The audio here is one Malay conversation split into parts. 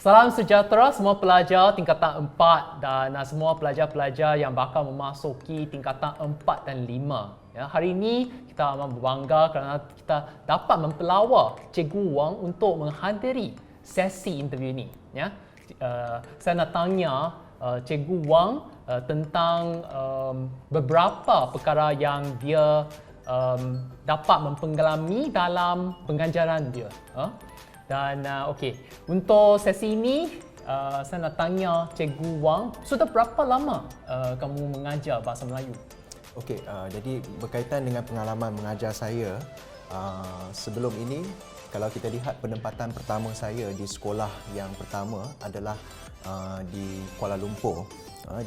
Salam sejahtera semua pelajar tingkatan 4 dan semua pelajar-pelajar yang bakal memasuki tingkatan 4 dan 5. Ya, hari ini kita amat berbangga kerana kita dapat mempelawar Cikgu Wang untuk menghadiri sesi interview ini. Ya. Saya nak tanya Cikgu Wang tentang beberapa perkara yang dia dapat mempenggalami dalam pengajaran dia. Dan okey, untuk sesi ini saya nak tanya Cikgu Wang, sudah berapa lama kamu mengajar bahasa Melayu? Okey, jadi berkaitan dengan pengalaman mengajar saya, sebelum ini kalau kita lihat penempatan pertama saya di sekolah yang pertama adalah di Kuala Lumpur,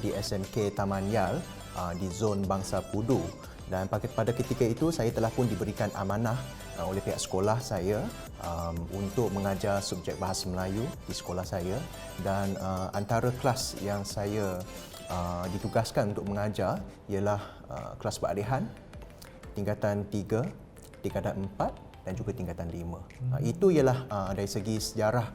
di SMK Taman Yal, di zon Bangsa Pudu. Dan pada ketika itu saya telah pun diberikan amanah oleh pihak sekolah saya untuk mengajar subjek bahasa Melayu di sekolah saya, dan antara kelas yang saya ditugaskan untuk mengajar ialah kelas peralihan, tingkatan 3, tingkatan 4 dan juga tingkatan 5. Itu ialah dari segi sejarah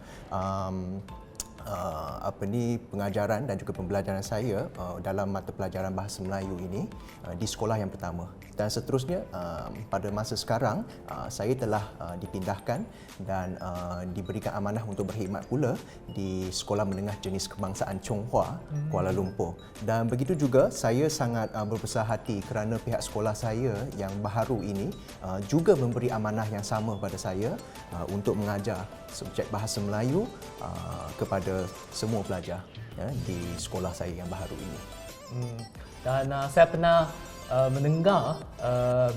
pengajaran dan juga pembelajaran saya dalam mata pelajaran bahasa Melayu ini di sekolah yang pertama. Dan seterusnya pada masa sekarang saya telah dipindahkan dan diberikan amanah untuk berkhidmat pula di Sekolah Menengah Jenis Kebangsaan Chong Hua, Kuala Lumpur. Dan begitu juga saya sangat berbesar hati kerana pihak sekolah saya yang baharu ini juga memberi amanah yang sama pada saya untuk mengajar subjek bahasa Melayu kepada semua pelajar di sekolah saya yang baharu ini. Dan saya pernah mendengar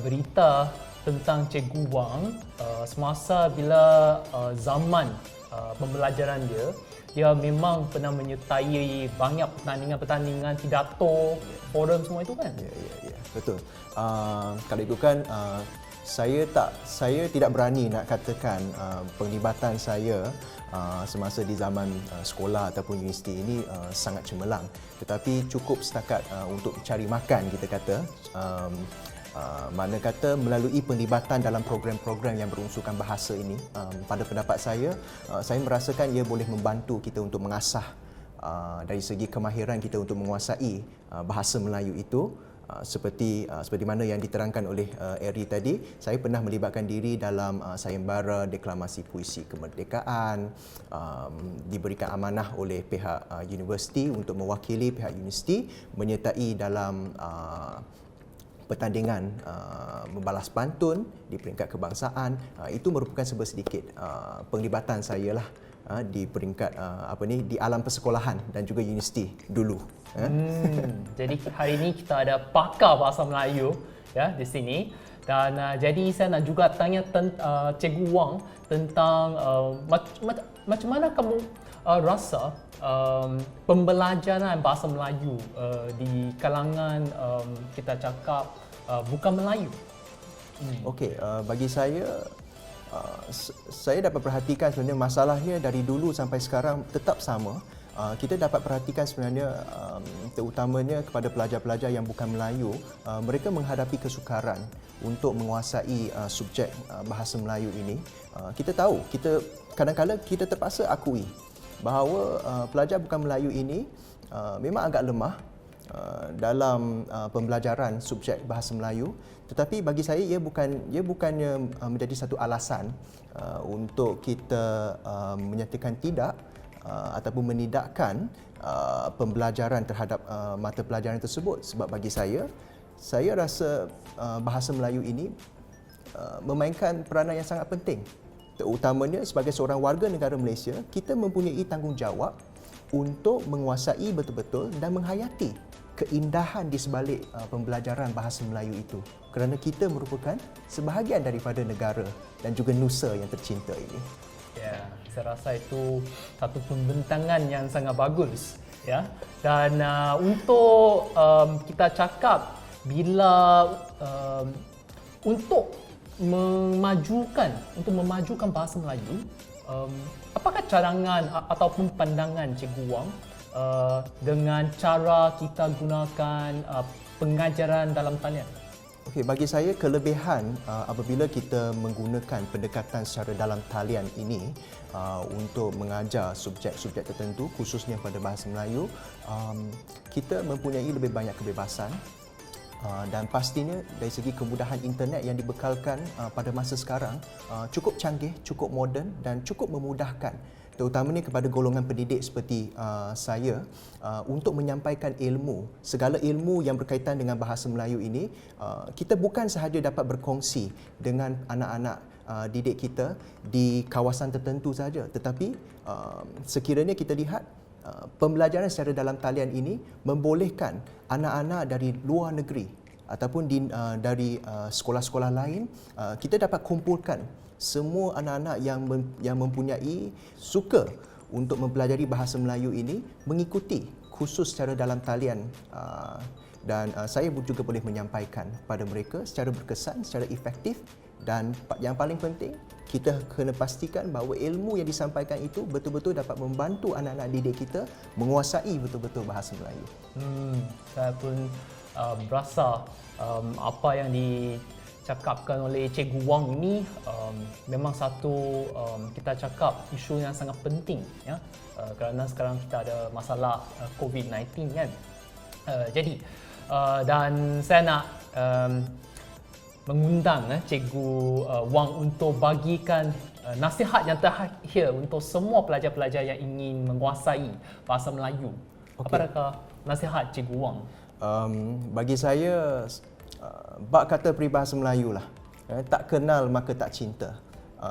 berita tentang Cikgu Wang semasa bila zaman pembelajaran dia memang pernah menyertai banyak pertandingan-pertandingan, pidato, forum semua itu kan? Ya, betul. Kalau itu kan saya tidak berani nak katakan penglibatan saya semasa di zaman sekolah ataupun universiti ini sangat cemerlang, tetapi cukup setakat untuk cari makan, kita kata. Mana kata melalui penglibatan dalam program-program yang berunsurkan bahasa ini, pada pendapat saya merasakan ia boleh membantu kita untuk mengasah dari segi kemahiran kita untuk menguasai bahasa Melayu itu. Seperti mana yang diterangkan oleh Eri tadi, saya pernah melibatkan diri dalam sayembara deklamasi puisi kemerdekaan, diberikan amanah oleh pihak universiti untuk mewakili pihak universiti menyertai dalam pertandingan membalas pantun di peringkat kebangsaan. Itu merupakan sedikit penglibatan saya lah di peringkat di alam persekolahan dan juga universiti dulu. Jadi hari ini kita ada pakar bahasa Melayu ya di sini, dan jadi saya nak juga tanya Cikgu Wang tentang macam mana kamu rasa pembelajaran bahasa Melayu di kalangan kita cakap bukan Melayu. Okey, bagi saya dapat perhatikan sebenarnya masalahnya dari dulu sampai sekarang tetap sama. Kita dapat perhatikan sebenarnya terutamanya kepada pelajar-pelajar yang bukan Melayu, mereka menghadapi kesukaran untuk menguasai subjek bahasa Melayu ini. Kita tahu, kadang-kadang kita terpaksa akui bahawa pelajar bukan Melayu ini memang agak lemah dalam pembelajaran subjek bahasa Melayu, tetapi bagi saya ia bukannya menjadi satu alasan untuk kita menyatakan tidak ataupun menidakkan pembelajaran terhadap mata pelajaran tersebut. Sebab bagi saya rasa bahasa Melayu ini memainkan peranan yang sangat penting. Terutamanya sebagai seorang warga negara Malaysia, kita mempunyai tanggungjawab untuk menguasai betul-betul dan menghayati keindahan di sebalik pembelajaran bahasa Melayu itu, kerana kita merupakan sebahagian daripada negara dan juga nusa yang tercinta ini. Ya, saya rasa itu satu pembentangan yang sangat bagus, ya. Dan untuk kita cakap bila untuk memajukan bahasa Melayu, apakah cadangan ataupun pandangan Cikgu Wang dengan cara kita gunakan pengajaran dalam talian? Okey, bagi saya kelebihan apabila kita menggunakan pendekatan secara dalam talian ini untuk mengajar subjek-subjek tertentu khususnya pada bahasa Melayu, kita mempunyai lebih banyak kebebasan. Dan pastinya dari segi kemudahan internet yang dibekalkan pada masa sekarang cukup canggih, cukup moden dan cukup memudahkan terutamanya kepada golongan pendidik seperti saya untuk menyampaikan ilmu. Segala ilmu yang berkaitan dengan bahasa Melayu ini kita bukan sahaja dapat berkongsi dengan anak-anak didik kita di kawasan tertentu saja, tetapi sekiranya kita lihat pembelajaran secara dalam talian ini membolehkan anak-anak dari luar negeri ataupun dari sekolah-sekolah lain, kita dapat kumpulkan semua anak-anak yang mempunyai suka untuk mempelajari bahasa Melayu ini mengikuti kursus secara dalam talian dan saya juga boleh menyampaikan pada mereka secara berkesan, secara efektif dan yang paling penting kita kena pastikan bahawa ilmu yang disampaikan itu betul-betul dapat membantu anak-anak didik kita menguasai betul-betul bahasa Melayu. Saya pun berasa apa yang dicakapkan oleh Cikgu Wang ini memang satu kita cakap isu yang sangat penting ya, kerana sekarang kita ada masalah COVID-19 kan. Jadi dan saya nak mengundang Cikgu Wang untuk bagikan nasihat yang terakhir untuk semua pelajar-pelajar yang ingin menguasai bahasa Melayu. Okay. Apakah nasihat Cikgu Wang? Bagi saya bab kata peribahasa Melayu lah, tak kenal maka tak cinta.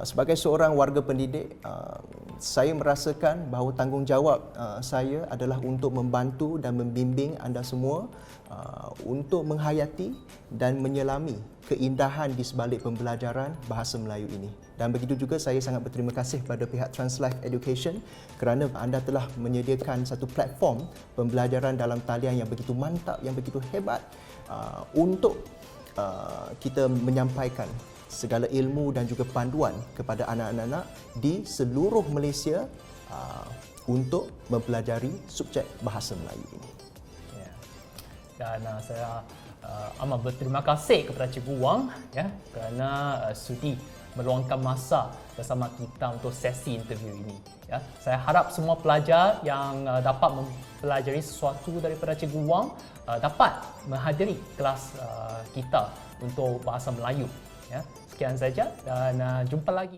Sebagai seorang warga pendidik, saya merasakan bahawa tanggungjawab saya adalah untuk membantu dan membimbing anda semua untuk menghayati dan menyelami keindahan di sebalik pembelajaran bahasa Melayu ini. Dan begitu juga saya sangat berterima kasih kepada pihak Translife Education kerana anda telah menyediakan satu platform pembelajaran dalam talian yang begitu mantap, yang begitu hebat untuk kita menyampaikan segala ilmu dan juga panduan kepada anak-anak di seluruh Malaysia untuk mempelajari subjek bahasa Melayu ini. Ya. Dan saya amat berterima kasih kepada Cikgu Wang ya kerana sudi meluangkan masa bersama kita untuk sesi interview ini. Ya, saya harap semua pelajar yang dapat mempelajari sesuatu daripada Cikgu Wang dapat menghadiri kelas kita untuk bahasa Melayu. Ya, sekian saja dan jumpa lagi.